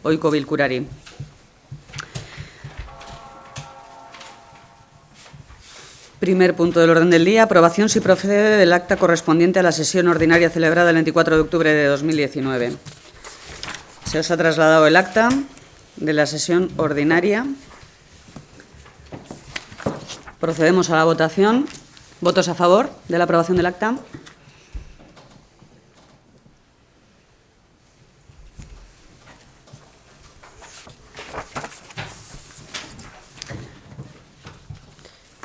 ohiko bilkurari. Primer punto del orden del día, aprobación si procede del acta correspondiente a la sesión ordinaria celebrada el 24 de octubre de 2019. Se os ha trasladado el acta de la sesión ordinaria. Procedemos a la votación. ¿Votos a favor de la aprobación del acta?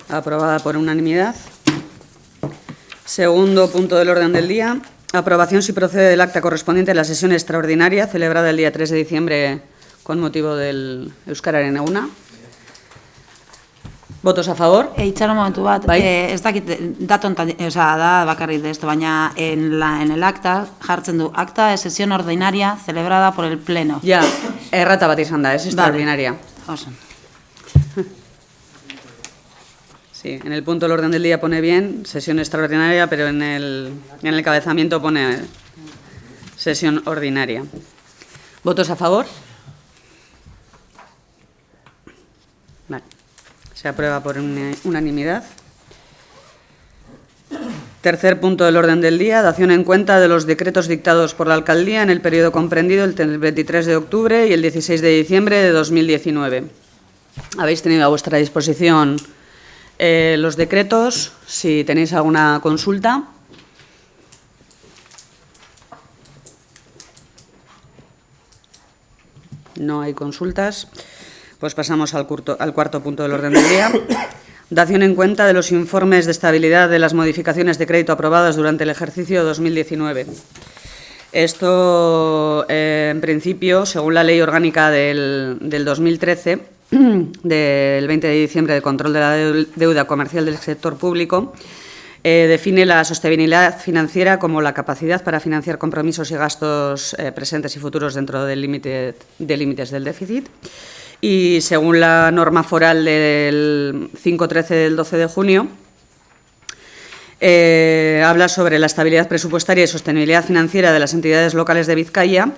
Aprobada por unanimidad. Segundo punto del orden del día. Aprobación si procede del acta correspondiente a la sesión extraordinaria celebrada el día 3 de diciembre con motivo del Euskararen Eguna. ¿Votos a favor? Itxaron momentu bat, ez dakit datontan, da bakarrik de esto, baina en el acta jartzen du acta de sesión ordinaria celebrada por el pleno. Ya, errata bat izan da, es extraordinaria. Oso. Sí, en el punto del orden del día pone bien sesión extraordinaria, pero en el encabezamiento pone sesión ordinaria. ¿Votos a favor? Vale. Se aprueba por unanimidad. Tercer punto del orden del día, dación en cuenta de los decretos dictados por la Alcaldía en el periodo comprendido entre el 23 de octubre y el 16 de diciembre de 2019. Habéis tenido a vuestra disposición los decretos. Si tenéis alguna consulta. No hay consultas. Pues pasamos al cuarto punto del orden del día. Dación en cuenta de los informes de estabilidad de las modificaciones de crédito aprobadas durante el ejercicio 2019. Esto, en principio, según la Ley Orgánica del 2013, del 20 de diciembre de control de la deuda comercial del sector público, define la sostenibilidad financiera como la capacidad para financiar compromisos y gastos presentes y futuros dentro de límites del déficit. Y según la norma foral del 513 del 12 de junio, habla sobre la estabilidad presupuestaria y sostenibilidad financiera de las entidades locales de Vizcaya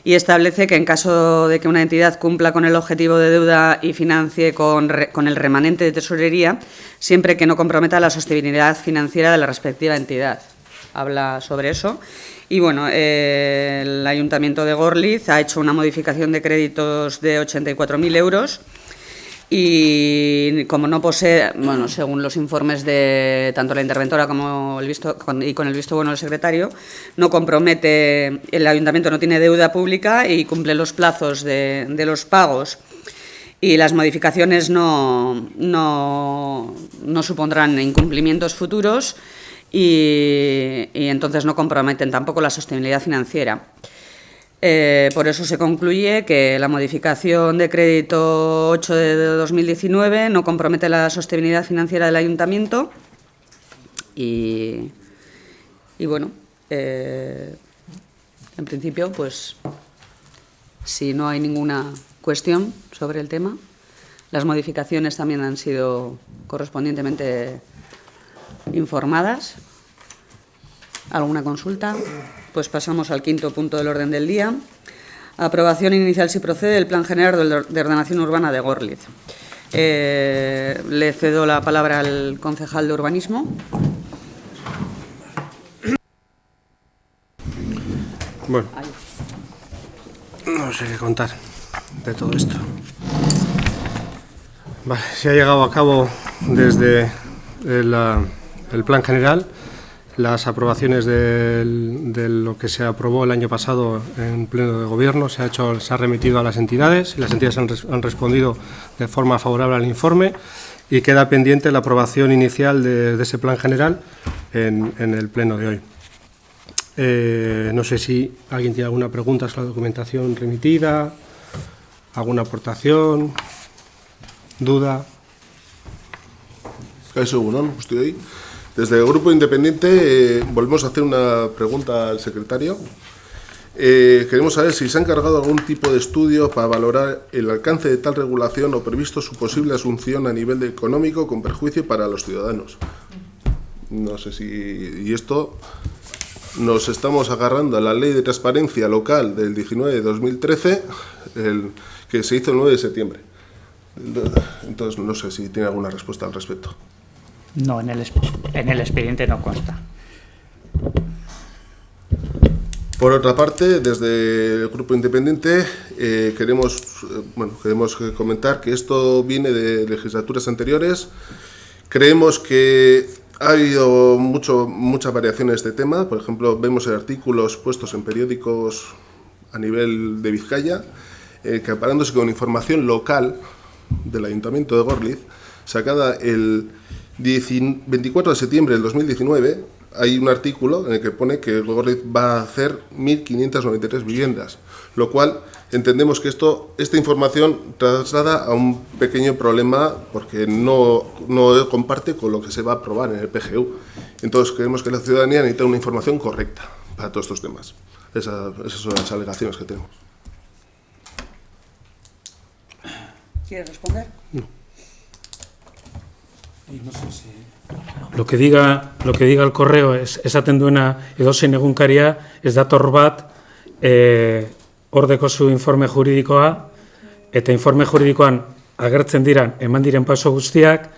y establece que en caso de que una entidad cumpla con el objetivo de deuda y financie con el remanente de tesorería, siempre que no comprometa la sostenibilidad financiera de la respectiva entidad. Habla sobre eso. Y bueno, el Ayuntamiento de Gorliz ha hecho una modificación de créditos de 84.000 euros y como no posee, bueno, según los informes de tanto la interventora como con el visto bueno del secretario, no compromete, el Ayuntamiento no tiene deuda pública y cumple los plazos de los pagos y las modificaciones no supondrán incumplimientos futuros. Y entonces no comprometen tampoco la sostenibilidad financiera. Por eso se concluye que la modificación de crédito 8 de 2019 no compromete la sostenibilidad financiera del Ayuntamiento y bueno, en principio, pues si no hay ninguna cuestión sobre el tema, las modificaciones también han sido correspondientemente informadas. ¿Alguna consulta? Pues pasamos al quinto punto del orden del día. Aprobación inicial si procede del Plan General de Ordenación Urbana de Gorliz. Le cedo la palabra al concejal de Urbanismo. Bueno, no sé qué contar de todo esto. Vale, se ha llegado a cabo desde el Plan General, las aprobaciones de lo que se aprobó el año pasado en pleno de gobierno, se ha remitido a las entidades y las entidades han respondido de forma favorable al informe y queda pendiente la aprobación inicial de ese Plan General en el pleno de hoy. No sé si alguien tiene alguna pregunta sobre la documentación remitida, alguna aportación, duda. Eso, bueno, estoy ahí. Desde el Grupo Independiente volvemos a hacer una pregunta al secretario. Queremos saber si se ha encargado algún tipo de estudio para valorar el alcance de tal regulación o previsto su posible asunción a nivel económico con perjuicio para los ciudadanos. No sé si... Y esto nos estamos agarrando a la Ley de Transparencia Local del 19 de 2013, que se hizo el 9 de septiembre. Entonces, no sé si tiene alguna respuesta al respecto. No, en el expediente no consta. Por otra parte, desde el Grupo Independiente queremos comentar que esto viene de legislaturas anteriores. Creemos que ha habido muchas variaciones de tema. Por ejemplo, vemos artículos puestos en periódicos a nivel de Vizcaya, que comparándose con información local del Ayuntamiento de Gorliz, sacada el 24 de septiembre del 2019, hay un artículo en el que pone que Gorliz va a hacer 1.593 viviendas, lo cual entendemos que esta información traslada a un pequeño problema porque no comparte con lo que se va a aprobar en el PGU. Entonces creemos que la ciudadanía necesita una información correcta para todos estos temas. Esas son las alegaciones que tenemos. ¿Quieres responder? No. No sé si... Lo que diga el correo esaten duena edozein egunkaria ez dator bat hor dekozu informe juridikoa eta informe juridikoan agertzen diran eman diren paso guztiak,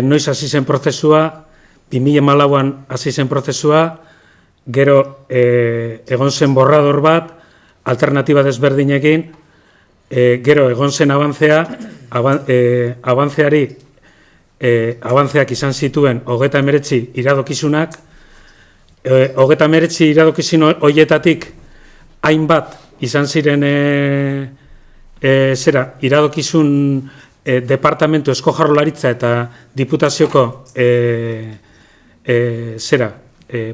noiz hasi zen prozesua, 2014an hasi zen prozesua, gero egon zen borrador bat, alternatiba desberdinekin, gero egon zen abantzeak izan zituen 39 iradokizunak, 39 iradokizun horietatik hainbat izan ziren iradokizun departamentu Eusko Jaurlaritza eta Diputazioko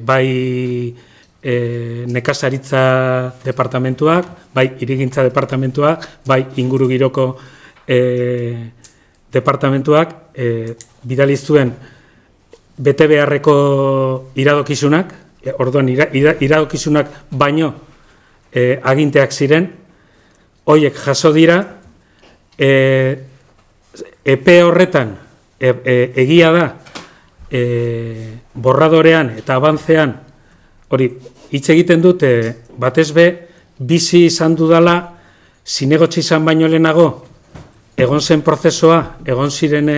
bai nekazaritza departamentuak, bai hirigintza departamentuak, bai ingurugiroko departamentuak bidali zuen bete beharreko iradokizunak, orduan iradokizunak baino aginteak ziren, horiek jaso dira, epe horretan egia da borradorean eta abantzean, hori hitz egiten dute batez be, bizi izan dudala, zinegotzi izan baino lehenago, egon zen prozesua, egon ziren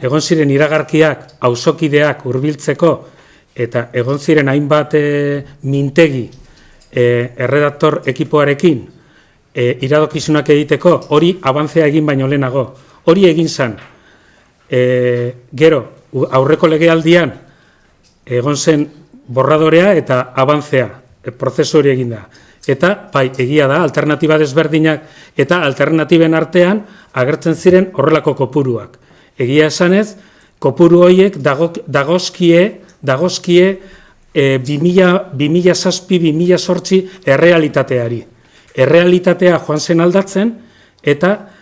egon ziren iragarkiak, auzokideak hurbiltzeko, eta egon ziren hainbat mintegi erredaktor ekipoarekin iradokizunak egiteko, hori abantzea egin baino lehenago. Hori egin zen. Gero, aurreko legealdian, egon zen borradorea eta abantzea, prozesu hori egin da. Eta, bai, egia da, alternatiba desberdinak eta alternatiben artean agertzen ziren horrelako kopuruak. Egia esanez, kopuru horiek dagozkie 2007-2008 errealitateari. Errealitatea joan zen aldatzen eta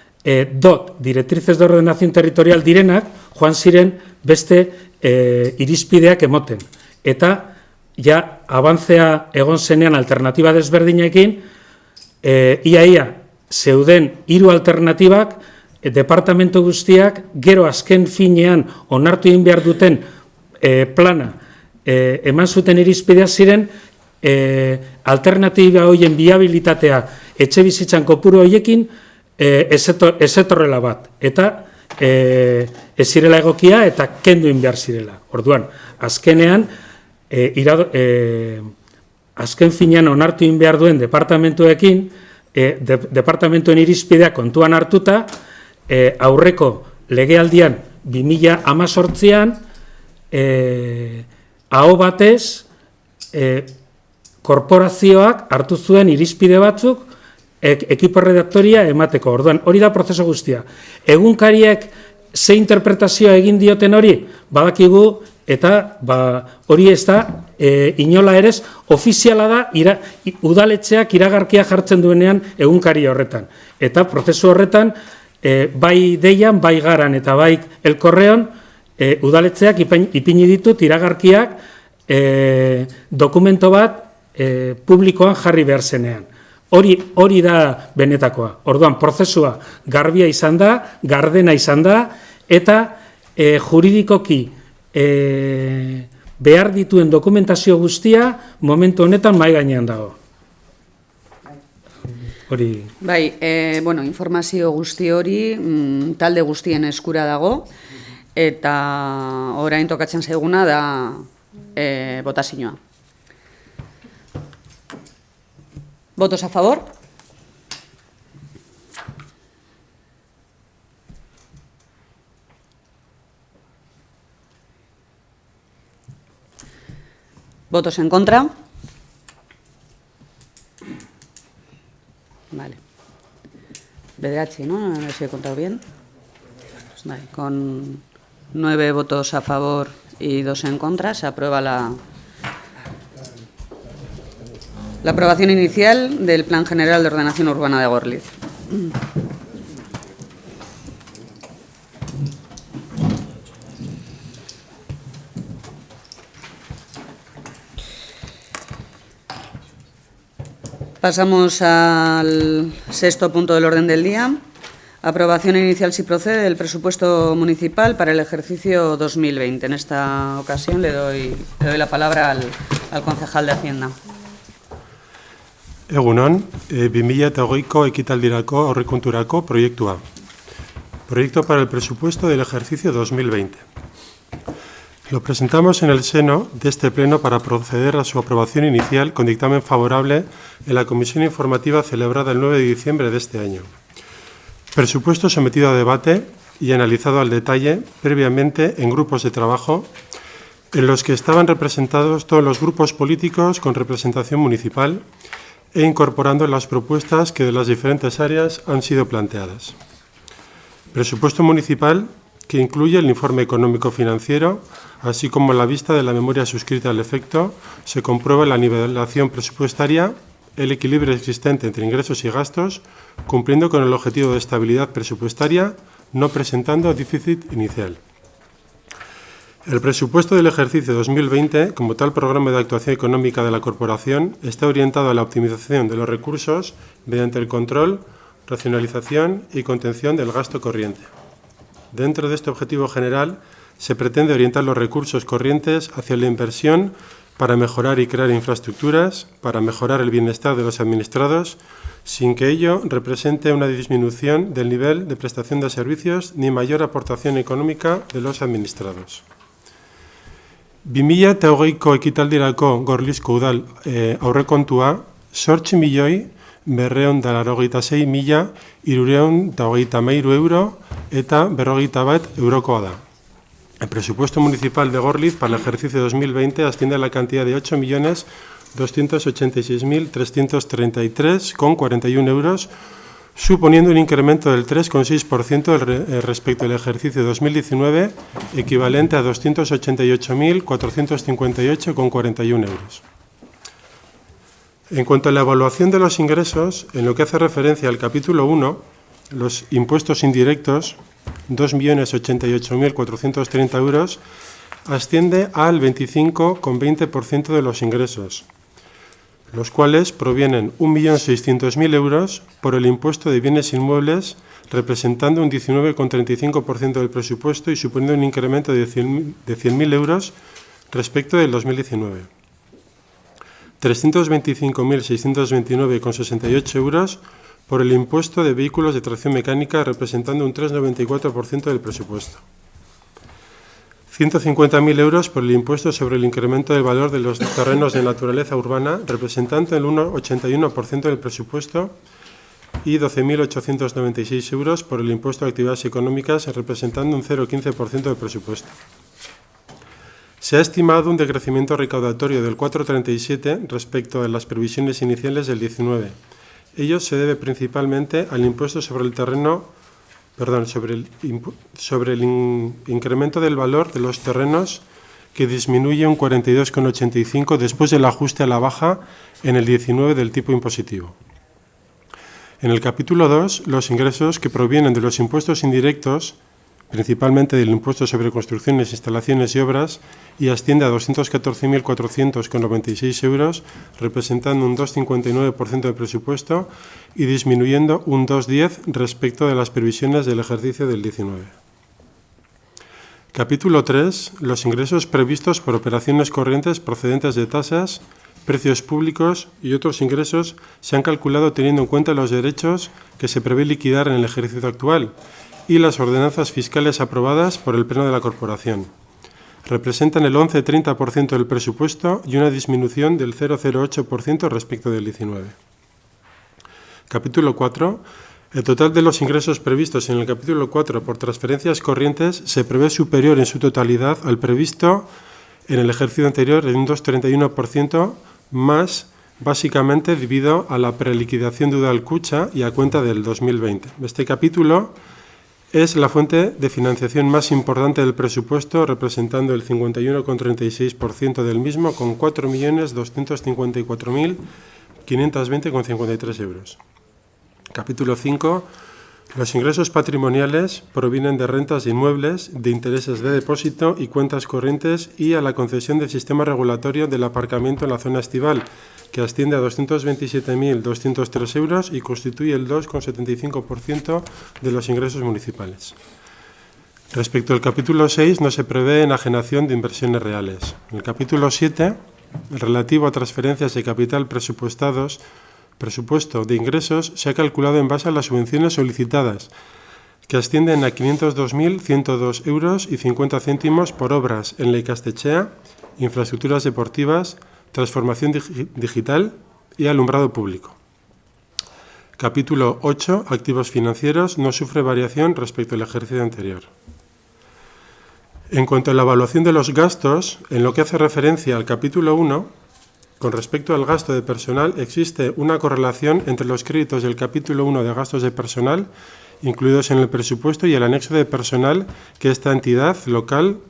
directrices de ordenación territorial direnak joan ziren beste irizpideak emoten. Eta, ja, abantzea egon zenean alternatiba desberdinekin, ia zeuden 3 alternatibak, departamentu guztiak, gero azken finean onartu egin behar duten plana, eman zuten irizpidea ziren, alternatiba horien viabilitatea etxe bizitzan kopuru horiekin ez etorrela bat, eta ez zirela egokia eta kendu egin behar zirela. Orduan, azkenean, azken finean onartu egin behar duen departamentuekin, departamentuen irizpidea kontuan hartuta, aurreko legealdian 2018an, aho batez, korporazioak hartu zuen irizpide batzuk, ekipo redaktoria emateko. Orduan, hori da prozesu guztia. Egunkariek ze interpretazioa egin dioten hori, badakigu, eta hori ez da, inola ere, ofiziala da, udaletxeak iragarkia jartzen duenean egunkari horretan. Eta prozesu horretan, bai deian, bai garan eta bai elkorreon, udaletxeak ipini ditut iragarkiak dokumento bat publikoan jarri behar zenean. Hori da benetakoa. Orduan, prozesua garbia izan da, gardena izan da, eta juridikoki behar dituen dokumentazio guztia momentu honetan mahai gainean dago. Hori. Bai, bueno, informazio guzti hori talde guztien eskura dago, eta orain tokatzen zaiguna da botazioa. ¿Votos a favor? ¿Votos en contra? Vale. Bederatzi, ¿no? A ver si he contado bien. Vale. Con 9 votos a favor y 2 en contra se aprueba la aprobación inicial del Plan General de Ordenación Urbana de Gorliz. Pasamos al sexto punto del orden del día. Aprobación inicial, si procede, del presupuesto municipal para el ejercicio 2020. En esta ocasión le doy la palabra al concejal de Hacienda. Egunon, 2020ko ekitaldirako aurrekonturako proiektua. Proyecto para el presupuesto del ejercicio 2020. Lo presentamos en el seno de este pleno para proceder a su aprobación inicial con dictamen favorable en la comisión informativa celebrada el 9 de diciembre de este año. Presupuesto sometido a debate y analizado al detalle previamente en grupos de trabajo en los que estaban representados todos los grupos políticos con representación municipal e incorporando las propuestas que de las diferentes áreas han sido planteadas. Presupuesto municipal que incluye el informe económico-financiero, así como la vista de la memoria suscrita al efecto, se comprueba la nivelación presupuestaria, el equilibrio existente entre ingresos y gastos, cumpliendo con el objetivo de estabilidad presupuestaria, no presentando déficit inicial. El presupuesto del ejercicio 2020, como tal programa de actuación económica de la Corporación, está orientado a la optimización de los recursos mediante el control, racionalización y contención del gasto corriente. Dentro de este objetivo general, se pretende orientar los recursos corrientes hacia la inversión para mejorar y crear infraestructuras, para mejorar el bienestar de los administrados, sin que ello represente una disminución del nivel de prestación de servicios ni mayor aportación económica de los administrados. 2020ko ekitaldirako Gorlizko udal aurrekontua 8.286.333 euro eta 41 eurokoa da. El presupuesto municipal de Gorliz para el ejercicio 2020 asciende a la cantidad de 8.286.333,41 euros, suponiendo un incremento del 3,6% respecto al ejercicio 2019, equivalente a 288.458,41 euros. En cuanto a la evaluación de los ingresos, en lo que hace referencia al capítulo 1, los impuestos indirectos, 2.088.430 euros, asciende al 25,20% de los ingresos, los cuales provienen 1.600.000 euros por el impuesto de bienes inmuebles, representando un 19,35% del presupuesto y suponiendo un incremento de 100.000 euros respecto del 2019. 325.629,68 euros por el impuesto de vehículos de tracción mecánica, representando un 3,94% del presupuesto. 150.000 euros por el impuesto sobre el incremento del valor de los terrenos de naturaleza urbana, representando el 1,81% del presupuesto, y 12.896 euros por el impuesto de actividades económicas, representando un 0,15% del presupuesto. Se ha estimado un decrecimiento recaudatorio del 4,37 respecto a las previsiones iniciales del 19. Ello se debe principalmente al impuesto sobre el terreno, sobre el incremento del valor de los terrenos, que disminuye un 42,85 después del ajuste a la baja en el 19 del tipo impositivo. En el capítulo 2, los ingresos que provienen de los impuestos indirectos, principalmente del impuesto sobre construcciones, instalaciones y obras, y asciende a 214.400,96 euros, representando un 2,59% del presupuesto y disminuyendo un 2,10 respecto de las previsiones del ejercicio del 19. Capítulo 3. Los ingresos previstos por operaciones corrientes procedentes de tasas, precios públicos y otros ingresos se han calculado teniendo en cuenta los derechos que se prevé liquidar en el ejercicio actual y las ordenanzas fiscales aprobadas por el Pleno de la Corporación. Representan el 11,30% del presupuesto y una disminución del 0,08% respecto del 19. Capítulo 4. El total de los ingresos previstos en el capítulo 4 por transferencias corrientes se prevé superior en su totalidad al previsto en el ejercicio anterior en un 2,31% más, básicamente debido a la preliquidación de Udalkutxa y a cuenta del 2020. Este capítulo es la fuente de financiación más importante del presupuesto, representando el 51,36% del mismo, con 4.254.520,53 euros. Capítulo 5. Los ingresos patrimoniales provienen de rentas de inmuebles, de intereses de depósito y cuentas corrientes y a la concesión del sistema regulatorio del aparcamiento en la zona estival, que asciende a 227.203 euros y constituye el 2,75% de los ingresos municipales. Respecto al capítulo 6, no se prevé enajenación de inversiones reales. En el capítulo 7, relativo a transferencias de capital presupuesto de ingresos, se ha calculado en base a las subvenciones solicitadas, que ascienden a 502.102 euros y 50 céntimos por obras en la ikastetxea, infraestructuras deportivas, transformación digital y alumbrado público. Capítulo 8. Activos financieros. No sufre variación respecto al ejercicio anterior. En cuanto a la evaluación de los gastos, en lo que hace referencia al capítulo 1, con respecto al gasto de personal, existe una correlación entre los créditos del capítulo 1 de gastos de personal, incluidos en el presupuesto, y el anexo de personal que esta entidad local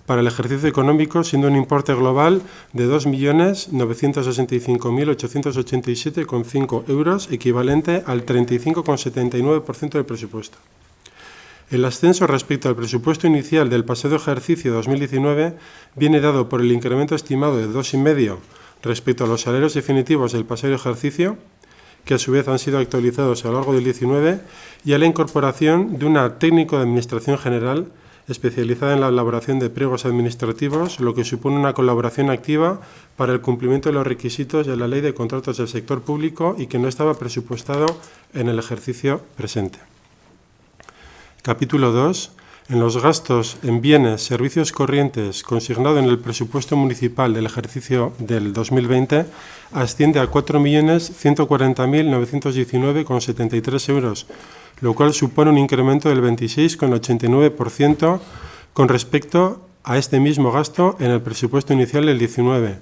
para el ejercicio económico, siendo un importe global de 2.965.887,5 euros, equivalente al 35,79% del presupuesto. El ascenso respecto al presupuesto inicial del pasado ejercicio 2019 viene dado por el incremento estimado de 2,5 respecto a los salarios definitivos del pasado ejercicio, que a su vez han sido actualizados a lo largo del 19, y a la incorporación de una técnico de Administración General especializada en la elaboración de pliegos administrativos, lo que supone una colaboración activa para el cumplimiento de los requisitos de la Ley de Contratos del Sector Público y que no estaba presupuestado en el ejercicio presente. Capítulo 2. En los gastos en bienes, servicios corrientes consignado en el presupuesto municipal del ejercicio del 2020 asciende a 4.140.919,73 euros, lo cual supone un incremento del 26,89% con respecto a este mismo gasto en el presupuesto inicial del 19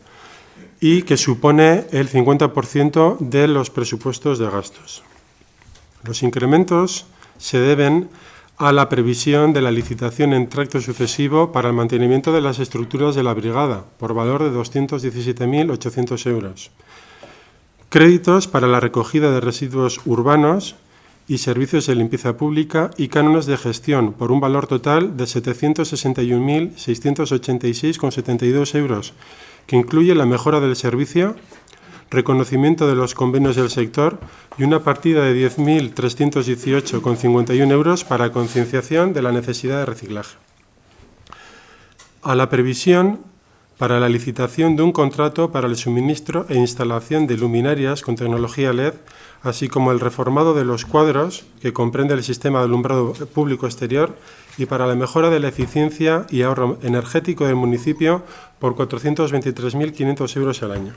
y que supone el 50% de los presupuestos de gastos. Los incrementos se deben a la previsión de la licitación en tracto sucesivo para el mantenimiento de las estructuras de la brigada, por valor de 217.800 euros. Créditos para la recogida de residuos urbanos y servicios de limpieza pública y cánones de gestión, por un valor total de 761.686,72 euros, que incluye la mejora del servicio, reconocimiento de los convenios del sector y una partida de 10.318,51 euros para concienciación de la necesidad de reciclaje. A la previsión para la licitación de un contrato para el suministro e instalación de luminarias con tecnología LED, así como el reformado de los cuadros, que comprende el sistema de alumbrado público exterior, y para la mejora de la eficiencia y ahorro energético del municipio por 423.500 euros al año.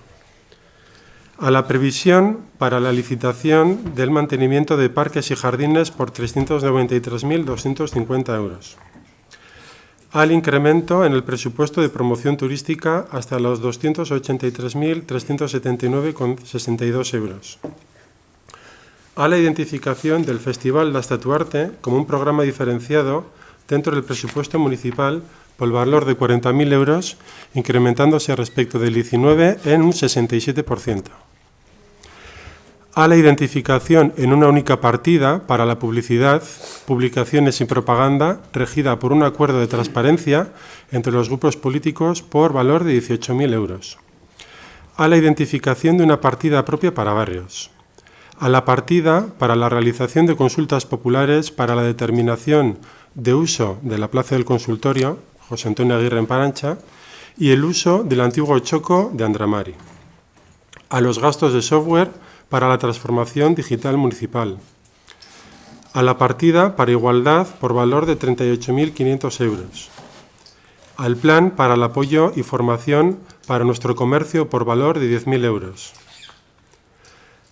A la previsión para la licitación del mantenimiento de parques y jardines por 393.250 euros. Al incremento en el presupuesto de promoción turística hasta los 283.379,62 euros. A la identificación del Festival de Estatuarte como un programa diferenciado dentro del presupuesto municipal por valor de 40.000 euros, incrementándose respecto del 19 en un 67%. A la identificación en una única partida para la publicidad, publicaciones y propaganda, regida por un acuerdo de transparencia entre los grupos políticos por valor de 18.000 euros. A la identificación de una partida propia para barrios. A la partida para la realización de consultas populares para la determinación de uso de la Plaza del Consultorio, José Antonio Aguirre en Parancha, y el uso del antiguo Choco de Andramari. A los gastos de software para la transformación digital municipal. A la partida para igualdad por valor de 38.500 euros. Al plan para el apoyo y formación para nuestro comercio por valor de 10.000 euros.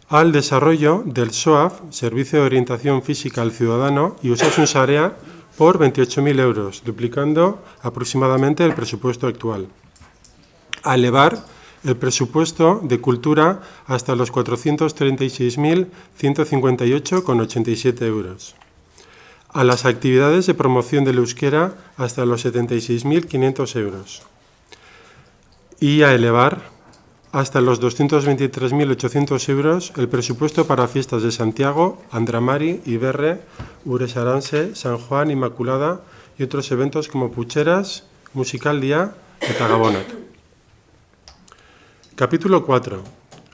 Al desarrollo del SOAF, Servicio de Orientación Física al Ciudadano, y Osasun Sarea por 28.000 euros, duplicando aproximadamente el presupuesto actual. A elevar el presupuesto de cultura hasta los 436.158,87 euros. A las actividades de promoción del euskera hasta los 76.500 euros. Y a elevar hasta los 223.800 euros el presupuesto para fiestas de Santiago, Andramari, Iberre, Uresaranse, San Juan, Inmaculada y otros eventos como Pucheras, Musical Día y Tagabonac. Capítulo 4.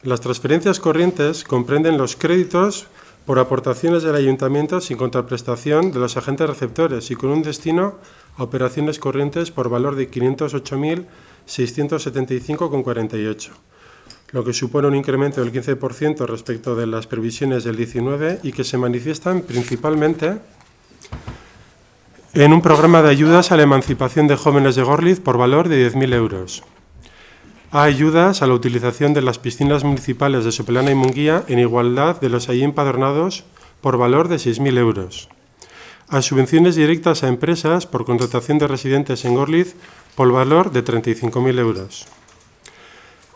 Las transferencias corrientes comprenden los créditos por aportaciones del ayuntamiento sin contraprestación de los agentes receptores y con un destino a operaciones corrientes por valor de 508.675,48, lo que supone un incremento del 15% respecto de las previsiones del 19 y que se manifiestan principalmente en un programa de ayudas a la emancipación de jóvenes de Gorliz por valor de 10.000 euros. A ayudas a la utilización de las piscinas municipales de Sopelana y Munguía en igualdad de los allí empadronados por valor de 6.000 euros. A subvenciones directas a empresas por contratación de residentes en Gorliz por valor de 35.000 euros.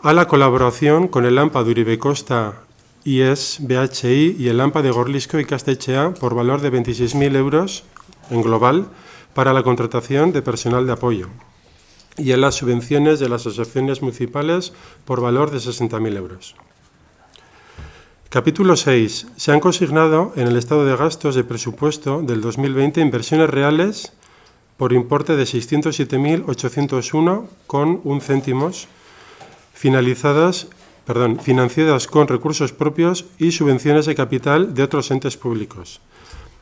A la colaboración con el AMPA de Uribe Costa, IES, BHI y el AMPA de Gorlizko y Castechea por valor de 26.000 euros en global para la contratación de personal de apoyo. Y a las subvenciones de las asociaciones municipales por valor de 60.000 euros. Capítulo 6. Se han consignado en el estado de gastos de presupuesto del 2020 inversiones reales por importe de 607.801,1 céntimos, financiadas con recursos propios y subvenciones de capital de otros entes públicos.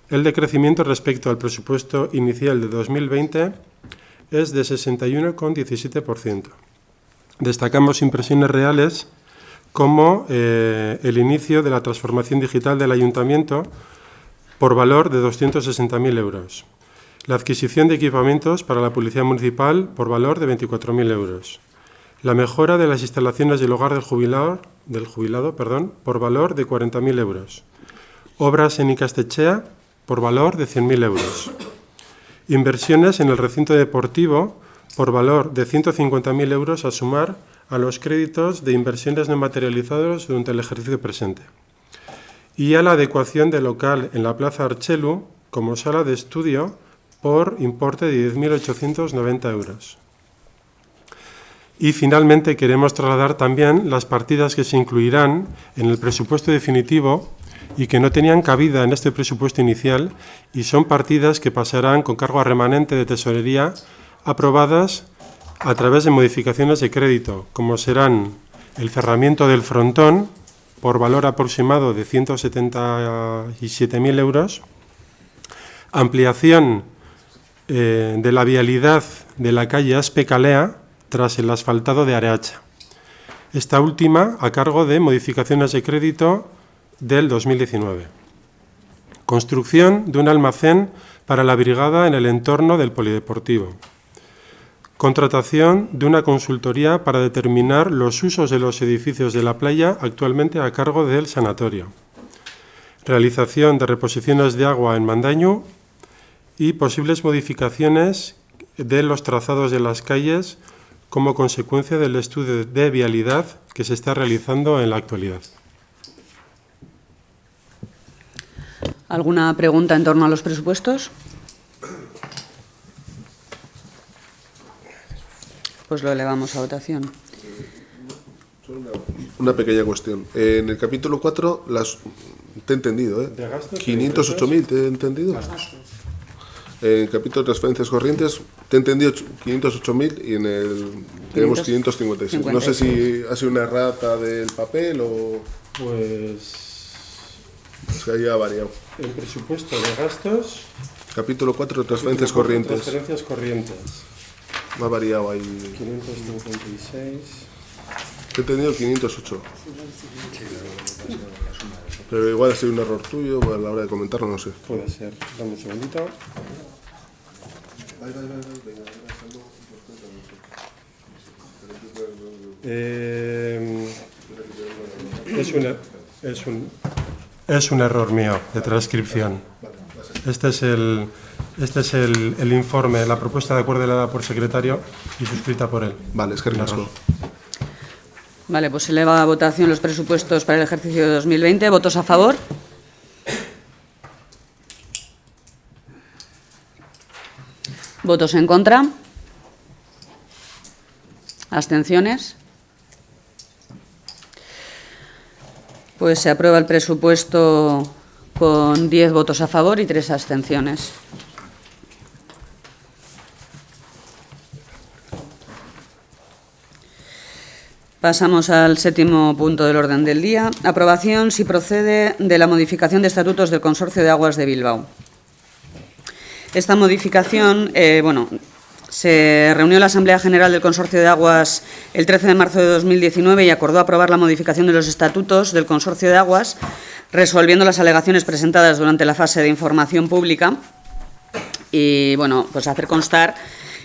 El decrecimiento respecto al presupuesto inicial de 2020 es de 61,17%. Destacamos impresiones reales como el inicio de la transformación digital del ayuntamiento por valor de 260.000 euros. La adquisición de equipamientos para la Policía Municipal por valor de 24.000 euros. La mejora de las instalaciones del hogar del jubilado por valor de 40.000 euros. Obras en Icastechea por valor de 100.000 euros. Inversiones en el recinto deportivo por valor de 150.000 euros a sumar a los créditos de inversiones no materializados durante el ejercicio presente. Y a la adecuación del local en la Plaza Archelu como sala de estudio por importe de 10.890 euros. Y finalmente queremos trasladar también las partidas que se incluirán en el presupuesto definitivo y que no tenían cabida en este presupuesto inicial y son partidas que pasarán con cargo a remanente de tesorería aprobadas a través de modificaciones de crédito, como serán el cerramiento del frontón por valor aproximado de 177.000 euros, ampliación de la vialidad de la calle Aspe-Calea tras el asfaltado de Areacha. Esta última a cargo de modificaciones de crédito del 2019. Construcción de un almacén para la brigada en el entorno del polideportivo. Contratación de una consultoría para determinar los usos de los edificios de la playa actualmente a cargo del sanatorio. Realización de reposiciones de agua en Mandañu y posibles modificaciones de los trazados de las calles como consecuencia del estudio de vialidad que se está realizando en la actualidad. ¿Alguna pregunta en torno a los presupuestos? Pues lo elevamos a votación. Una pequeña cuestión. En el capítulo 4, te he entendido, ¿eh? 508.000, ¿te he entendido? En el capítulo de transferencias corrientes, te he entendido 508.000 y en el tenemos 556. No sé si ha sido una errata del papel o... Pues se haya variado. el presupuesto de gastos Capítulo 4, transferencias corrientes. Transferencias corrientes. Me ha variado ahí. 556. He tenido 508. Pero igual ha sido un error tuyo a la hora de comentarlo, no sé. Puede ser. Dame un segundito. Es un error mío de transcripción. Este es el informe, la propuesta de acuerdo dada por secretario y suscrita por él. Vale, es que ricasco. Vale, pues se eleva a votación los presupuestos para el ejercicio de 2020. ¿Votos a favor? ¿Votos en contra? ¿Abstenciones? Pues se aprueba el presupuesto con 10 votos a favor y 3 abstenciones. Pasamos al 7º punto del orden del día. Aprobación, si procede, de la modificación de estatutos del Consorcio de Aguas de Bilbao. Esta modificación, se reunió la Asamblea General del Consorcio de Aguas el 13 de marzo de 2019 y acordó aprobar la modificación de los estatutos del Consorcio de Aguas, resolviendo las alegaciones presentadas durante la fase de información pública y, pues hacer constar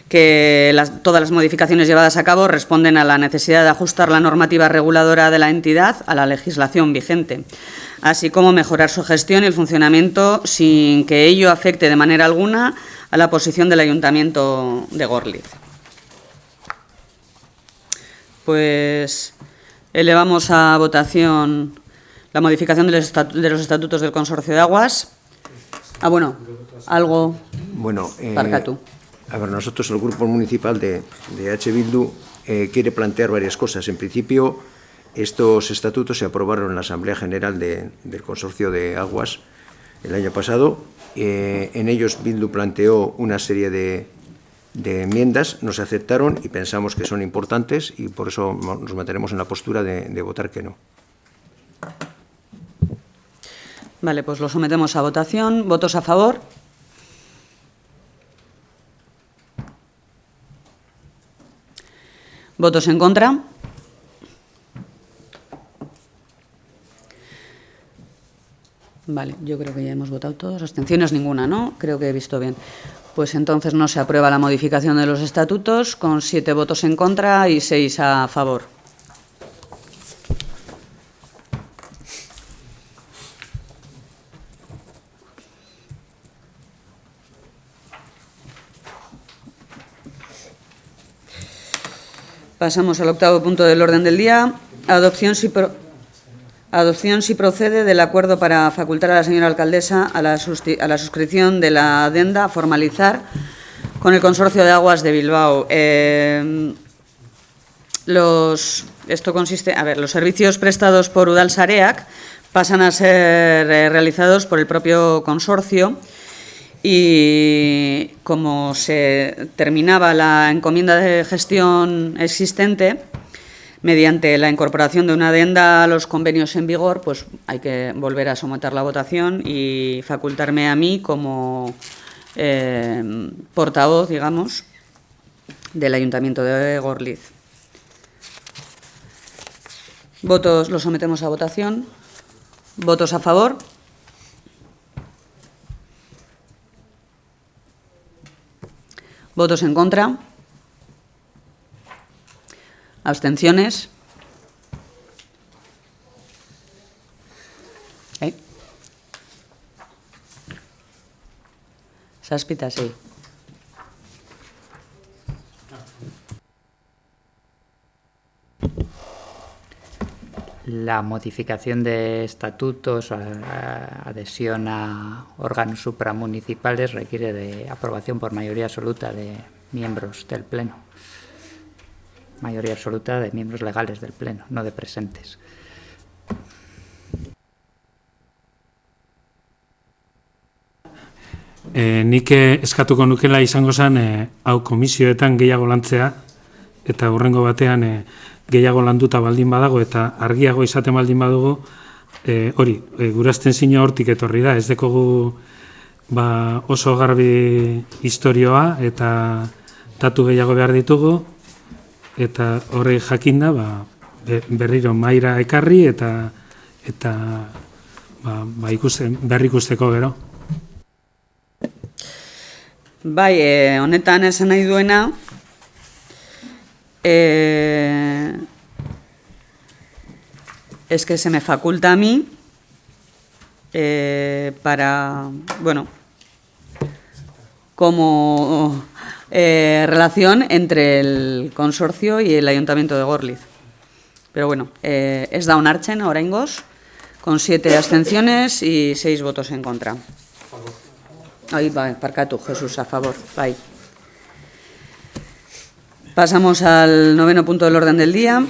que todas las modificaciones llevadas a cabo responden a la necesidad de ajustar la normativa reguladora de la entidad a la legislación vigente, así como mejorar su gestión y el funcionamiento sin que ello afecte de manera alguna a la posición del Ayuntamiento de Gorliz. Pues elevamos a votación la modificación de los estatutos del Consorcio de Aguas. Algo. Parcatu. A ver, nosotros, el Grupo Municipal de H. Bildu, quiere plantear varias cosas. En principio, estos estatutos se aprobaron en la Asamblea General del Consorcio de Aguas el año pasado. En ellos Bildu planteó una serie de enmiendas, no se aceptaron y pensamos que son importantes y por eso nos mantenemos en la postura de votar que no. Vale, pues lo sometemos a votación. ¿Votos a favor? ¿Votos en contra? Vale, yo creo que ya hemos votado todos. Abstenciones ninguna, ¿no? Creo que he visto bien. Pues entonces no se aprueba la modificación de los estatutos con 7 votos en contra y 6 a favor. Pasamos al 8º punto del orden del día. Adopción si procede del acuerdo para facultar a la señora alcaldesa a la suscripción de la adenda a formalizar con el Consorcio de Aguas de Bilbao. Los servicios prestados por Udal Sareak pasan a ser realizados por el propio consorcio y como se terminaba la encomienda de gestión existente, mediante la incorporación de una adenda a los convenios en vigor, pues hay que volver a someter la votación y facultarme a mí como portavoz, digamos, del Ayuntamiento de Gorliz. Votos, lo sometemos a votación. ¿Votos a favor? ¿Votos en contra? ¿Abstenciones? Sáspita, sí. La modificación de estatutos, adhesión a órganos supramunicipales requiere de aprobación por mayoría absoluta de miembros del Pleno. Mayoría absoluta de miembros legales del Pleno, no de presentes. Nik eskatuko nukela izango zen hau komisioetan gehiago lantzea eta hurrengo batean gehiago landuta baldin badago eta argiago izaten baldin badugu, gure abstentzioa hortik etorri da, ez dekogu oso garbi historioa eta datu gehiago behar ditugu, eta horri jakinda berriro mahaira ekarri eta berri ikusteko gero. Bai, honetan esan nahi duena, es que se me faculta a mí para, bueno, como relación entre el consorcio y el Ayuntamiento de Gorliz. Pero bueno, ez da onartzen oraingoz, con 7 abstenciones y 6 votos en contra. Ahí va, parkatu, Jesús, a favor. Bai. Pasamos al 9º punto del orden del día.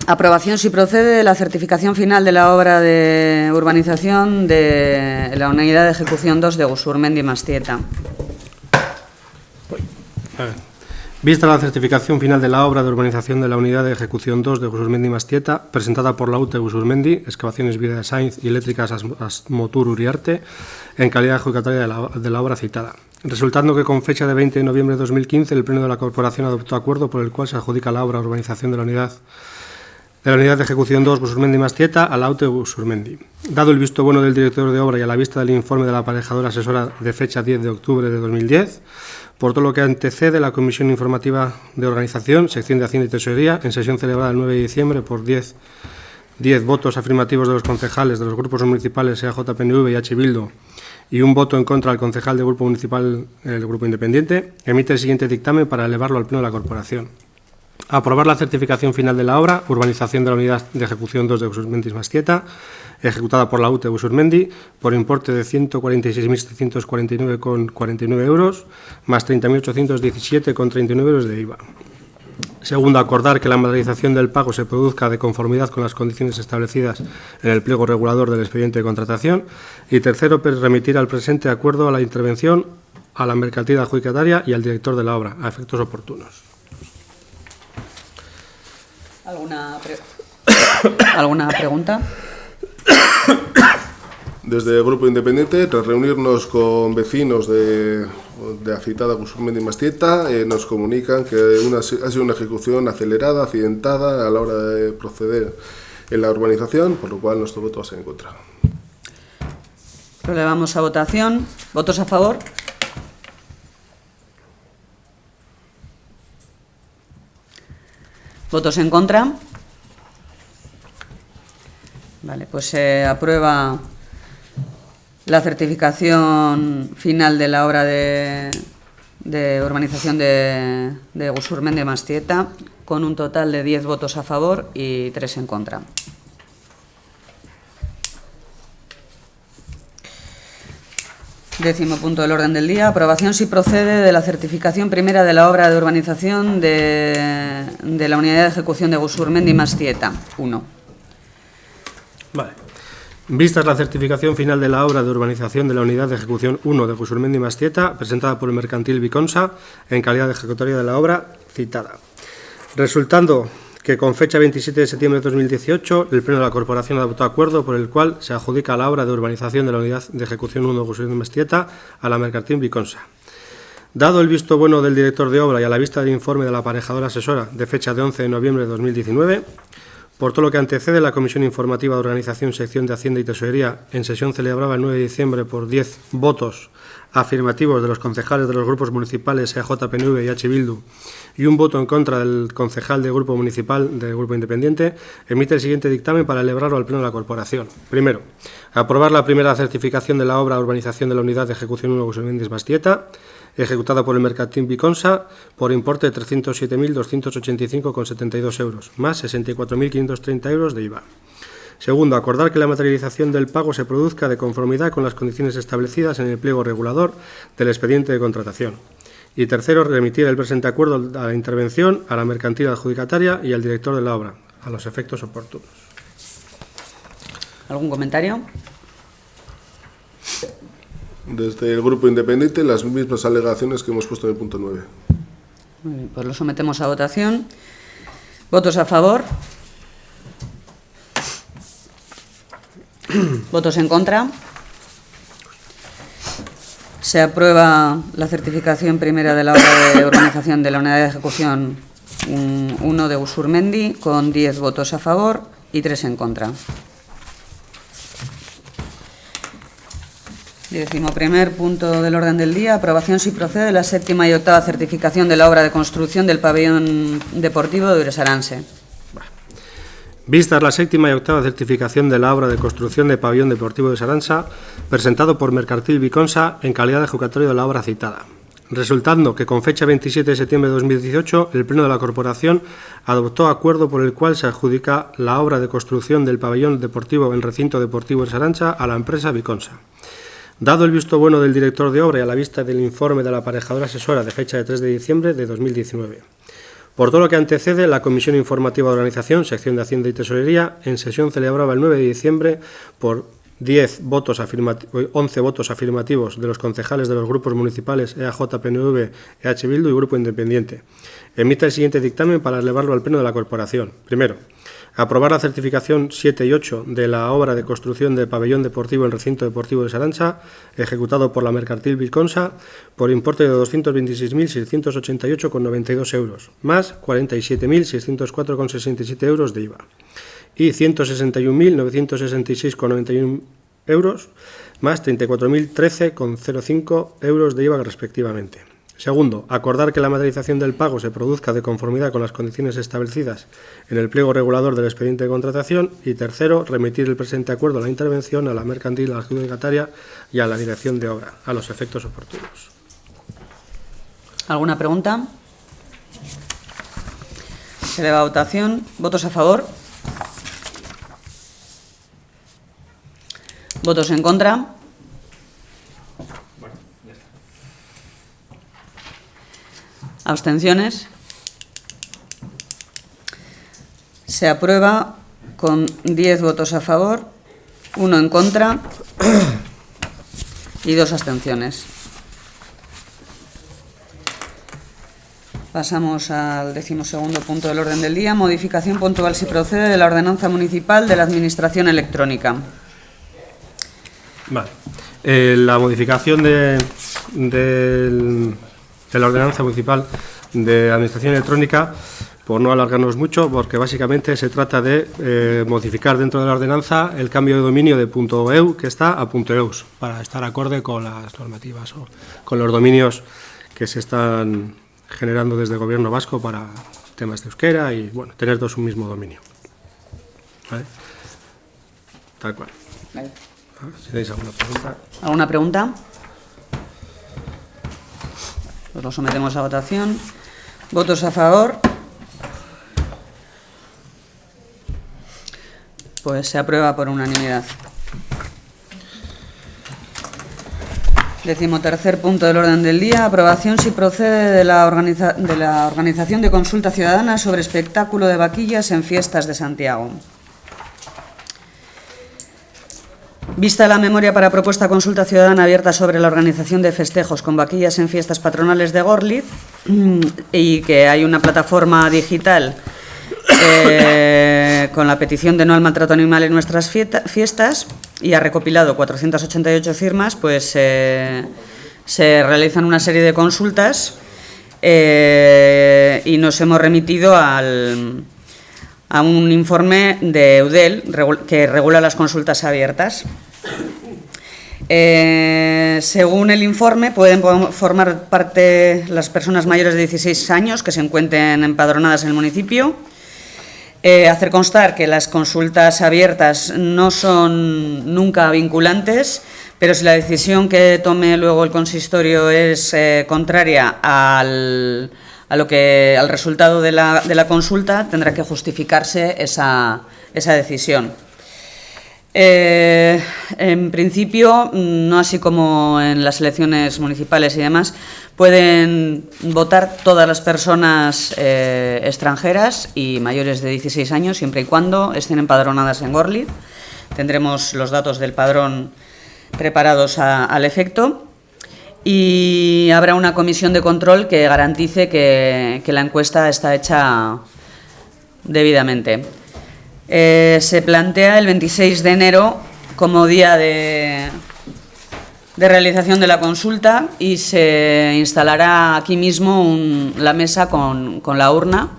Aprobación, si procede, de la certificación final de la obra de urbanización de la Unidad de Ejecución 2 de Gusurmendi Mastieta. Vista la certificación final de la obra de urbanización de la Unidad de Ejecución 2 de Gusurmendi Mastieta, presentada por la UTE Gusurmendi, Excavaciones Vida de Sainz y Eléctricas Asmotur Uriarte, en calidad adjudicataria de la obra citada. Resultando que con fecha de 20 de noviembre de 2015 el Pleno de la Corporación adoptó acuerdo por el cual se adjudica la obra de urbanización de la Unidad de Ejecución 2 Gusurmendi Mastieta a la UTE Gusurmendi. Dado el visto bueno del director de obra y a la vista del informe de la aparejadora asesora de fecha 10 de octubre de 2010, por todo lo que antecede la Comisión Informativa de Organización, Sección de Hacienda y Tesorería, en sesión celebrada el 9 de diciembre por 10 votos afirmativos de los concejales de los grupos municipales EAJ-PNV y H. Bildu y un voto en contra del concejal del Grupo Municipal, el Grupo Independiente, emite el siguiente dictamen para elevarlo al Pleno de la Corporación. Aprobar la certificación final de la obra, urbanización de la Unidad de Ejecución 2 de Gusurmendi Mastieta, ejecutada por la UTE Gusurmendi, por importe de 146.749,49 euros, más 30.817,39 euros de IVA. Segundo, acordar que la materialización del pago se produzca de conformidad con las condiciones establecidas en el pliego regulador del expediente de contratación. Y tercero, remitir al presente acuerdo a la intervención a la mercantil adjudicataria y al director de la obra, a efectos oportunos. ¿Alguna pregunta? Desde el Grupo Independiente, tras reunirnos con vecinos de la citada Gusurmendi Mastieta, nos comunican que ha sido una ejecución acelerada, accidentada a la hora de proceder en la urbanización, por lo cual nuestro voto va a ser en contra. Lo elevamos a votación. ¿Votos a favor? ¿Votos en contra? Vale, pues se aprueba la certificación final de la obra de urbanización de Gusurmendi Mastieta, con un total de 10 votos a favor y 3 en contra. Décimo punto del orden del día. Aprobación, si procede, de la certificación primera de la obra de urbanización de la Unidad de Ejecución de Gusurmendi Mastieta 1. Vale. Vistas la certificación final de la obra de urbanización de la Unidad de Ejecución 1 de Gusurmendi Mastieta, presentada por el Mercantil Biconsa, en calidad de ejecutoria de la obra citada. Resultando que con fecha 27 de septiembre de 2018, el Pleno de la Corporación adoptó acuerdo por el cual se adjudica la obra de urbanización de la Unidad de Ejecución 1 de Gusurmendi Mastieta a la Mercantil Biconsa. Dado el visto bueno del director de obra y a la vista del informe de la aparejadora asesora de fecha de 11 de noviembre de 2019, por todo lo que antecede, la Comisión Informativa de Organización, Sección de Hacienda y Tesorería, en sesión celebrada el 9 de diciembre por 10 votos afirmativos de los concejales de los grupos municipales EAJ, PNV y H. Bildu y un voto en contra del concejal del Grupo Municipal del Grupo Independiente, emite el siguiente dictamen para elevarlo al Pleno de la Corporación. Primero, aprobar la primera certificación de la obra de urbanización de la Unidad de Ejecución 1 de Gusurmendi Mastieta, ejecutada por el Mercantil Biconsa, por importe de 307.285,72 euros, más 64.530 euros de IVA. Segundo, acordar que la materialización del pago se produzca de conformidad con las condiciones establecidas en el pliego regulador del expediente de contratación. Y tercero, remitir el presente acuerdo a la intervención a la mercantil adjudicataria y al director de la obra, a los efectos oportunos. ¿Algún comentario? Desde el Grupo Independiente, las mismas alegaciones que hemos puesto en el punto 9. Muy bien, pues lo sometemos a votación. ¿Votos a favor? ¿Votos en contra? Se aprueba la certificación primera de la obra de organización de la unidad de ejecución 1 de Usurmendi, con 10 votos a favor y 3 en contra. 11º punto del orden del día, aprobación si procede de la 7ª y 8ª certificación de la obra de construcción del pabellón deportivo de Uresaranse. Vistas la 7ª y 8ª certificación de la obra de construcción de pabellón deportivo de Saransa, presentado por Mercantil Biconsa en calidad de ejecutario de la obra citada, resultando que con fecha 27 de septiembre de 2018 el Pleno de la Corporación adoptó acuerdo por el cual se adjudica la obra de construcción del pabellón deportivo en recinto deportivo de Saransa a la empresa Biconsa. Dado el visto bueno del director de obra y a la vista del informe de la aparejadora asesora de fecha de 3 de diciembre de 2019. Por todo lo que antecede, la Comisión Informativa de Organización, Sección de Hacienda y Tesorería, en sesión celebrada el 9 de diciembre, por 11 votos afirmativos de los concejales de los grupos municipales EAJ, PNV, EH Bildu y Grupo Independiente, emite el siguiente dictamen para elevarlo al Pleno de la Corporación. Primero, aprobar la certificación 7 y 8 de la obra de construcción de pabellón deportivo en recinto deportivo de Saransa, ejecutado por la Mercantil Biconsa, por importe de 226.688,92 euros, más 47.604,67 euros de IVA, y 161.966,91 euros, más 34.013,05 euros de IVA respectivamente. Segundo, acordar que la materialización del pago se produzca de conformidad con las condiciones establecidas en el pliego regulador del expediente de contratación. Y tercero, remitir el presente acuerdo a la intervención a la mercantil, a la adjudicataria y a la dirección de obra, a los efectos oportunos. ¿Alguna pregunta? Se eleva a votación. ¿Votos a favor? ¿Votos en contra? ¿Abstenciones? Se aprueba con 10 votos a favor, 1 en contra y 2 abstenciones. Pasamos al 12º punto del orden del día, modificación puntual si procede de la ordenanza municipal de la administración electrónica. Vale. La modificación de la ordenanza municipal de administración electrónica, por no alargarnos mucho, porque básicamente se trata de modificar dentro de la ordenanza el cambio de dominio de .eu que está a .eus, para estar acorde con las normativas o con los dominios que se están generando desde el Gobierno vasco para temas de euskera y, bueno, tener todos un mismo dominio. ¿Vale? Tal cual. Vale. Si tenéis alguna pregunta. ¿Alguna pregunta? Pues lo sometemos a votación. ¿Votos a favor? Pues se aprueba por unanimidad. 13º punto del orden del día, aprobación si procede de la organización de consulta ciudadana sobre espectáculo de vaquillas en fiestas de Santiago. Vista la memoria para propuesta consulta ciudadana abierta sobre la organización de festejos con vaquillas en fiestas patronales de Gorliz y que hay una plataforma digital con la petición de no al maltrato animal en nuestras fiestas y ha recopilado 488 firmas, pues se realizan una serie de consultas y nos hemos remitido a un informe de Eudel que regula las consultas abiertas. Según el informe, pueden formar parte las personas mayores de 16 años que se encuentren empadronadas en el municipio. Hacer constar que las consultas abiertas no son nunca vinculantes, pero si la decisión que tome luego el consistorio es contraria al resultado de la consulta, tendrá que justificarse esa decisión. En principio, no así como en las elecciones municipales y demás, pueden votar todas las personas extranjeras y mayores de 16 años, siempre y cuando estén empadronadas en Gorliz. Tendremos los datos del padrón preparados al efecto. Y habrá una comisión de control que garantice que la encuesta está hecha debidamente. Se plantea el 26 de enero como día de de realización de la consulta y se instalará aquí mismo la mesa con la urna.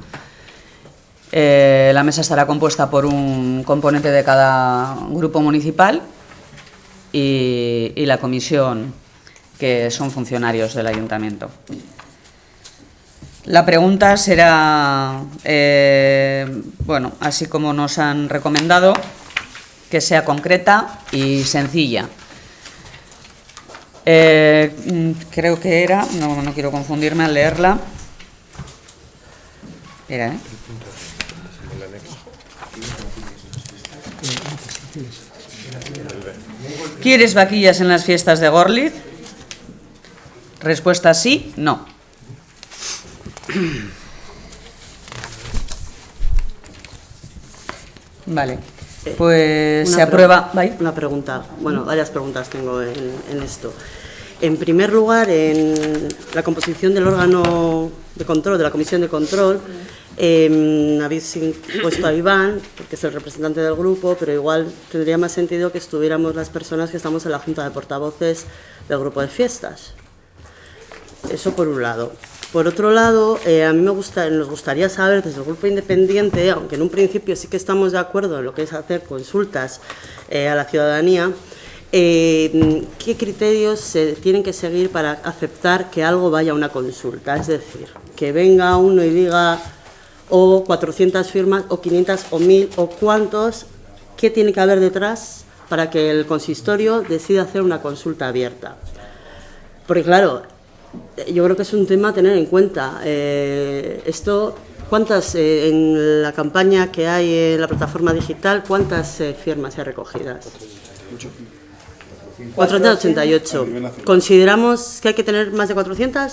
La mesa estará compuesta por un componente de cada grupo municipal y la comisión, que son funcionarios del ayuntamiento. La pregunta será, bueno, así como nos han recomendado, que sea concreta y sencilla. Creo que era, no quiero confundirme al leerla. Era, ¿Quieres vaquillas en las fiestas de Gorliz? Respuesta sí, no. Vale, pues se aprueba. Una pregunta, bueno, varias preguntas tengo en esto. En primer lugar, en la composición del órgano de control, de la comisión de control, habéis puesto a Iván, porque es el representante del grupo, pero igual tendría más sentido que estuviéramos las personas que estamos en la Junta de Portavoces del grupo de fiestas. Eso por un lado. Por otro lado, a mí nos gustaría saber desde el grupo independiente, aunque en un principio sí que estamos de acuerdo en lo que es hacer consultas a la ciudadanía, qué criterios se tienen que seguir para aceptar que algo vaya a una consulta. Es decir, que venga uno y diga o 400 firmas o 500 o 1000 o cuántos, ¿qué tiene que haber detrás para que el consistorio decida hacer una consulta abierta? Porque claro, yo creo que es un tema a tener en cuenta. ¿Cuántas, en la campaña que hay en la plataforma digital, cuántas firmas hay recogidas? 488. ¿Consideramos que hay que tener más de 400?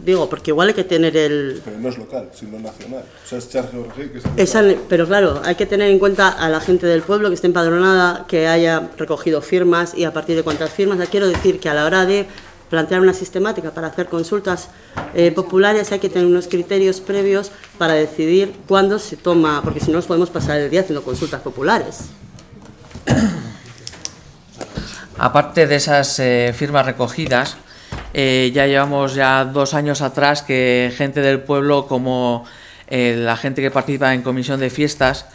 Digo, porque igual hay que tener el... Pero no es local, sino nacional. O sea, es Charge Orgí, que es pero claro, hay que tener en cuenta a la gente del pueblo que esté empadronada, que haya recogido firmas y a partir de cuántas firmas. Quiero decir que a la hora de plantear una sistemática para hacer consultas populares hay que tener unos criterios previos para decidir cuándo se toma, porque si no nos podemos pasar el día haciendo consultas populares. Aparte de esas firmas recogidas, ya llevamos 2 años atrás que gente del pueblo, como la gente que participa en comisión de fiestas,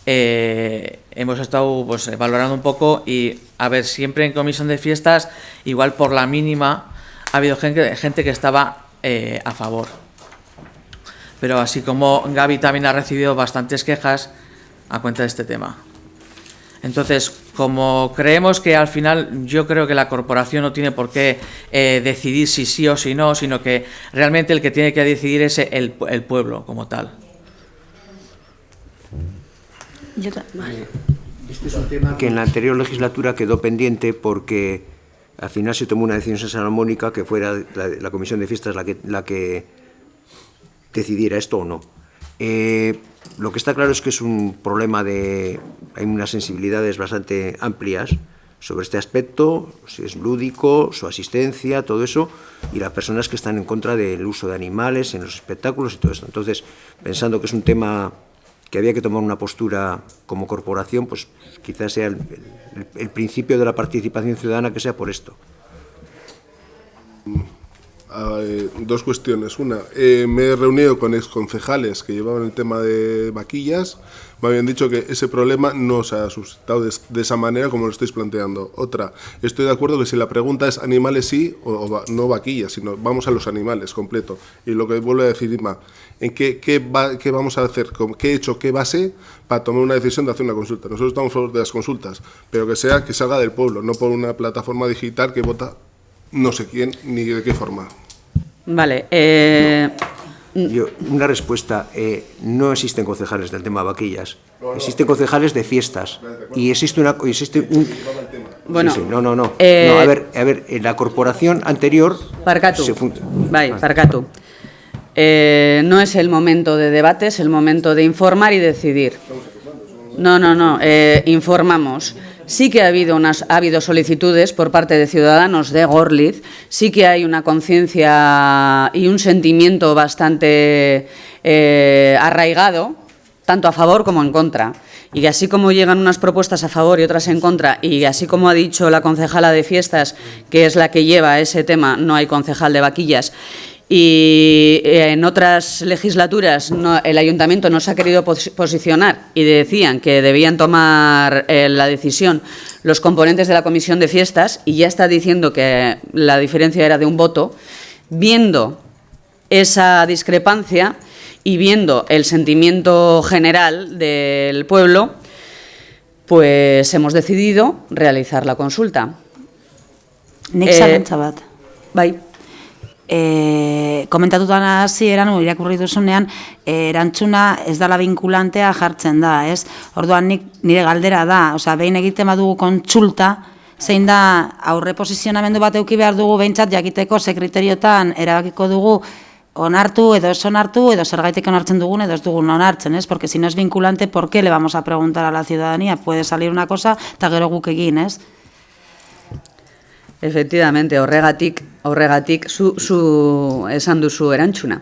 hemos estado pues, valorando un poco y, a ver, siempre en comisión de fiestas, igual por la mínima, ha habido gente que estaba a favor. Pero así como Gaby también ha recibido bastantes quejas a cuenta de este tema. Entonces, como creemos que al final, yo creo que la corporación no tiene por qué decidir si sí o si no, sino que realmente el que tiene que decidir es el pueblo como tal. Este es un tema que en la anterior legislatura quedó pendiente porque al final se tomó una decisión salomónica que fuera la comisión de fiestas la que decidiera esto o no. Lo que está claro es que es un problema hay unas sensibilidades bastante amplias sobre este aspecto, si es lúdico, su asistencia, todo eso, y las personas que están en contra del uso de animales en los espectáculos y todo esto. Entonces, pensando que es un tema que había que tomar una postura como corporación, pues quizás sea el principio de la participación ciudadana que sea por esto. Dos cuestiones. Una, me he reunido con exconcejales que llevaban el tema de vaquillas. Me habían dicho que ese problema no se ha suscitado de esa manera como lo estáis planteando. Otra, estoy de acuerdo que si la pregunta es animales sí o no vaquillas, sino vamos a los animales completo. Y lo que vuelvo a decir, Irma, ¿en qué vamos a hacer? ¿Qué hecho, qué base para tomar una decisión de hacer una consulta? Nosotros estamos a favor de las consultas, pero que salga del pueblo, no por una plataforma digital que vota no sé quién ni de qué forma. Vale. Una respuesta. No existen concejales del tema vaquillas. Existen concejales de fiestas. Y existe un... Bueno, sí, no. No, a ver, en la corporación anterior... Parkatu. Parkatu. No es el momento de debate, es el momento de informar y decidir. No. Informamos. Sí que ha habido solicitudes por parte de ciudadanos de Gorliz, sí que hay una conciencia y un sentimiento bastante arraigado tanto a favor como en contra. Y así como llegan unas propuestas a favor y otras en contra, y así como ha dicho la concejala de fiestas, que es la que lleva ese tema, no hay concejal de vaquillas, y en otras legislaturas el ayuntamiento no se ha querido posicionar y decían que debían tomar la decisión los componentes de la comisión de fiestas, y ya está diciendo que la diferencia era de un voto, viendo esa discrepancia y viendo el sentimiento general del pueblo, pues hemos decidido realizar la consulta. Nik zalantza bat. Bai. Komentatutan hasieran irakurri duzunean, erantzuna ez dala vinkulantea jartzen da, ez? Orduan nire galdera da, osea, behin egiten badugu kontsulta, zein da aurre posizionamendu bat eduki behar dugu behintzat jakiteko ze kriteriotan erabakiko dugu onartu edo ez onartu, edo zergaitik onartzen dugun edo ez dugun onartzen, ez? Porque si no es vinculante, ¿por qué le vamos a preguntar a la ciudadanía? Puede salir una cosa eta gero guk egin, ez? Efectivamente, horregatik zu esan duzu erantzuna.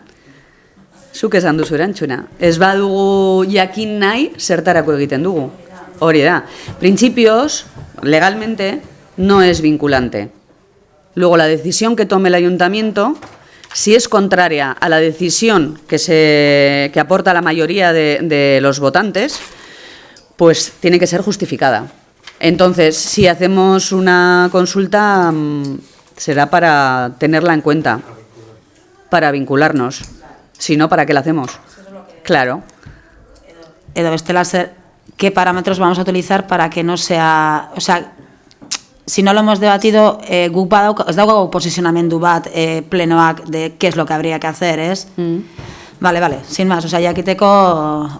Zuk esan duzu erantzuna. Ez badugu jakin nahi, zertarako egiten dugu. Hori da. Principios, legalmente, no es vinculante. Luego, la decisión que tome el ayuntamiento, si es contraria a la decisión que aporta la mayoría de los votantes, pues tiene que ser justificada. Entonces, si hacemos una consulta, será para tenerla en cuenta, para vincularnos. Si no, ¿para qué la hacemos? Claro. Edo bestela ¿qué parámetros vamos a utilizar para que no sea... O sea, si no lo hemos debatido, guk ez daukagu posicionamendu bat plenoak de qué es lo que habría que hacer, ¿es? Vale, sin más, o sea, jakiteko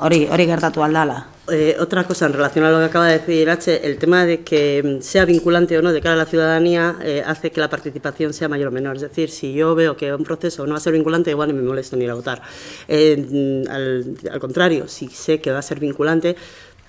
hori gertatu aldala. Otra cosa en relación a lo que acaba de decir Irache, el tema de que sea vinculante o no de cara a la ciudadanía hace que la participación sea mayor o menor. Es decir, si yo veo que un proceso no va a ser vinculante, igual ni me molesto ni ir a votar. Al contrario, si sé que va a ser vinculante,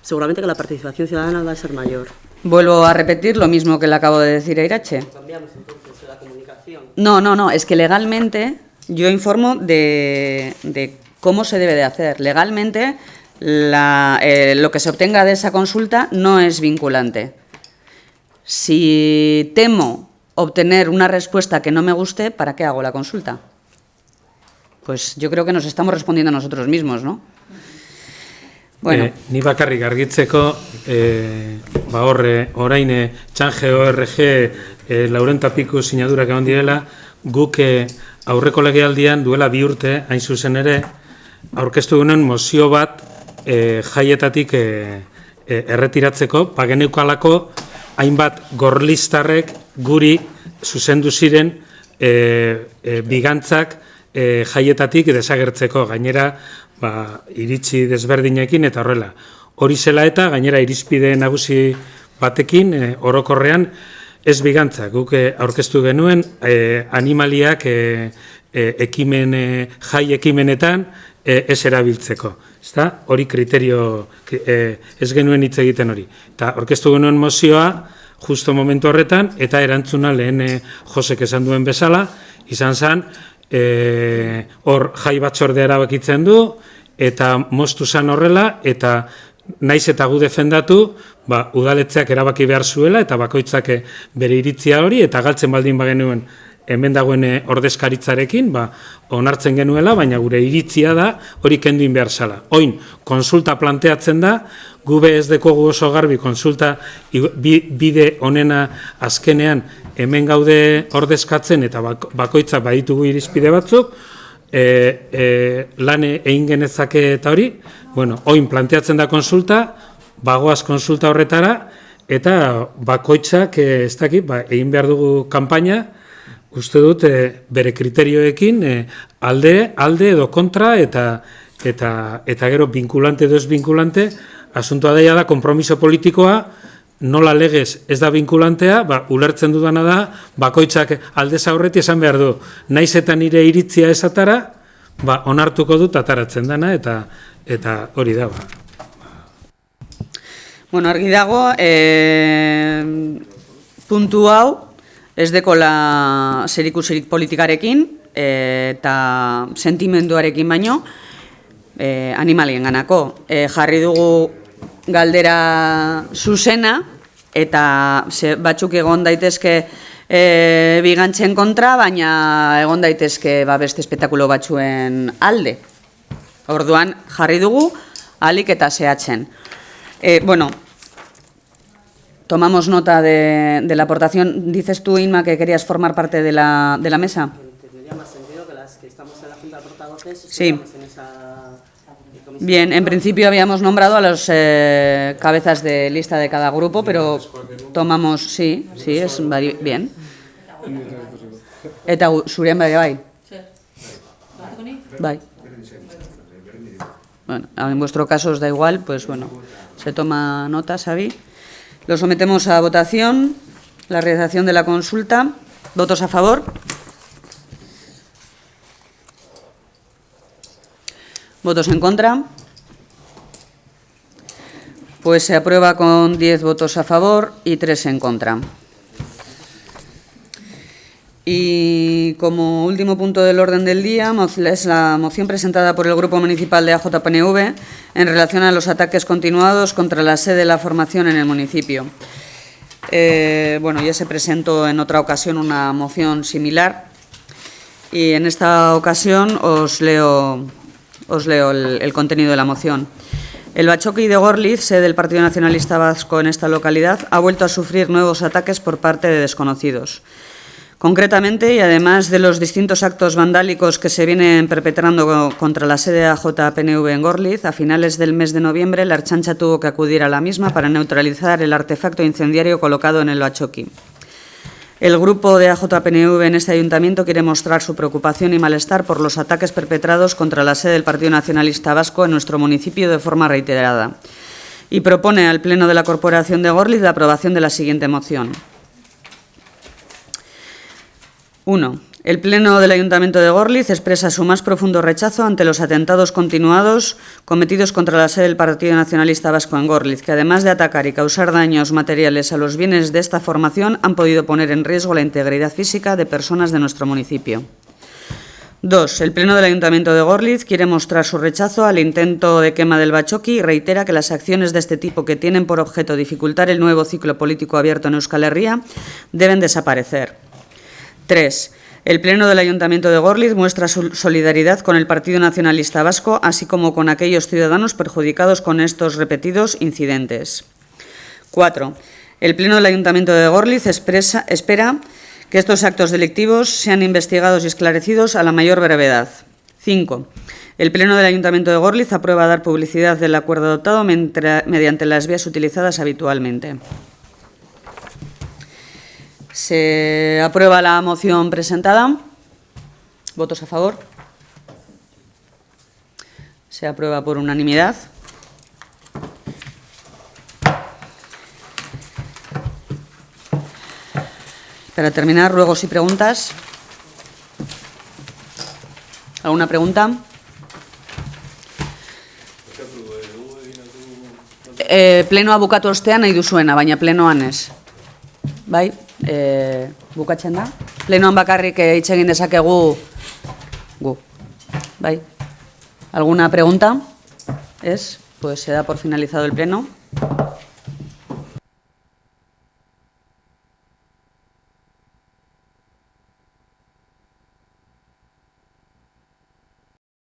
seguramente que la participación ciudadana va a ser mayor. Vuelvo a repetir lo mismo que le acabo de decir a Irache. ¿Cambiamos entonces la comunicación? No, es que legalmente yo informo de cómo se debe de hacer. Legalmente lo que se obtenga de esa consulta no es vinculante. Si temo obtener una respuesta que no me guste, ¿para qué hago la consulta? Pues yo creo que nos estamos respondiendo a nosotros mismos, ¿no? Bueno. Ni bakarrik argitzeko, orain txanje ORG Laurenta Piku sinadurak egon direla, guk aurreko legealdian duela 2 urte, hain zuzen ere, aurkeztu gunen mozio bat jaietatik erretiratzeko, pageneukalako hainbat gorlistarrek guri zuzendu ziren bigantzak jaietatik desagertzeko, gainera iritzi desberdinekin eta horrela. Hori zela eta gainera irizpide nagusi batekin orokorrean ez bigantza. Guk aurkeztu genuen animaliak jai ekimenetan ez erabiltzeko. Hori kriterio ez genuen hitz egiten hori. Eta aurkeztu genuen mozioa justo momentu horretan eta erantzuna lehen Josek esan duen bezala, izan zen hor jai batzordea erabakitzen du, eta moztu zen horrela, eta naiz eta gu defendatu, udaletzeak erabaki behar zuela, eta bakoitzak bere iritzia hori, eta galtzen baldin bagenuen hemen dagoen ordezkaritzarekin, onartzen genuela, baina gure iritzia da hori kenduin behar zala. Oin, konsulta planteatzen da, gube ez dekogu oso garbi konsulta bide honena azkenean hemen gaude ordezkatzen eta bakoitzak baditugu irizpide batzuk, lan egin genezake eta hori, oin planteatzen da konsulta, bagoaz konsulta horretara, eta bakoitzak egin behar dugu kanpaina, uste dut bere kriterioekin alde edo kontra eta gero vinculante edo ez vinculante, asuntoa da kompromiso politikoa, nola legez ez da vinculantea, ulertzen dudana da, bakoitzak aldez aurreti esan behar du, naiz eta nire iritzia esatara, onartuko dut ataratzen dana, eta hori da. Bueno, argi dago, puntu hau, ez dekola zerikusirik politikarekin, eta sentimenduarekin baino, animalien ganako. Jarri dugu galdera zuzena, eta batzuk egon daitezke bigantzen kontra, baina egon daitezke beste espektakulo batzuen alde. Orduan, jarri dugu, ahalik eta zehatzen. Bueno, tomamos nota de la aportación. Dices tú, Inma, que querías formar parte de la mesa. Tendría más sentido que las que estamos en la Junta de Portavoces Sí. en esa comisión. Bien, en principio habíamos nombrado a los cabezas de lista de cada grupo, pero tomamos, sí, es bien. Eta zurean bai. Bai. Bueno, en vuestro caso os da igual, pues bueno, se toma nota, Xavi. Lo sometemos a votación, la realización de la consulta. ¿Votos a favor? ¿Votos en contra? Pues se aprueba con 10 votos a favor y 3 en contra. Y como último punto del orden del día es la moción presentada por el Grupo Municipal de AJPNV en relación a los ataques continuados contra la sede de la formación en el municipio. Bueno, ya se presentó en otra ocasión una moción similar y en esta ocasión os leo el contenido de la moción. El Bachoqui de Gorliz, sede del Partido Nacionalista Vasco en esta localidad, ha vuelto a sufrir nuevos ataques por parte de desconocidos. Concretamente, y además de los distintos actos vandálicos que se vienen perpetrando contra la sede de AJPNV en Gorliz, a finales del mes de noviembre la Ertzaintza tuvo que acudir a la misma para neutralizar el artefacto incendiario colocado en el Bachoqui. El grupo de AJPNV en este ayuntamiento quiere mostrar su preocupación y malestar por los ataques perpetrados contra la sede del Partido Nacionalista Vasco en nuestro municipio de forma reiterada y propone al Pleno de la Corporación de Gorliz la aprobación de la siguiente moción. 1. El Pleno del Ayuntamiento de Gorliz expresa su más profundo rechazo ante los atentados continuados cometidos contra la sede del Partido Nacionalista Vasco en Gorliz, que además de atacar y causar daños materiales a los bienes de esta formación, han podido poner en riesgo la integridad física de personas de nuestro municipio. 2. El Pleno del Ayuntamiento de Gorliz quiere mostrar su rechazo al intento de quema del Bachoqui y reitera que las acciones de este tipo que tienen por objeto dificultar el nuevo ciclo político abierto en Euskal Herria deben desaparecer. 3. El Pleno del Ayuntamiento de Gorliz muestra su solidaridad con el Partido Nacionalista Vasco, así como con aquellos ciudadanos perjudicados con estos repetidos incidentes. 4. El Pleno del Ayuntamiento de Gorliz espera que estos actos delictivos sean investigados y esclarecidos a la mayor brevedad. 5. El Pleno del Ayuntamiento de Gorliz aprueba dar publicidad del acuerdo adoptado mediante las vías utilizadas habitualmente. Se aprueba la moción presentada. ¿Votos a favor? Se aprueba por unanimidad. Para terminar, ruegos y preguntas. ¿Alguna pregunta? Plenoa bukatu ostean nahi duzuena, baina plenoan ez. Bai? Bukatzen da. Plenoan bakarrik hitz egin dezakegu gu. Bai. ¿Alguna pregunta? ¿Es? Pues se da por finalizado el pleno.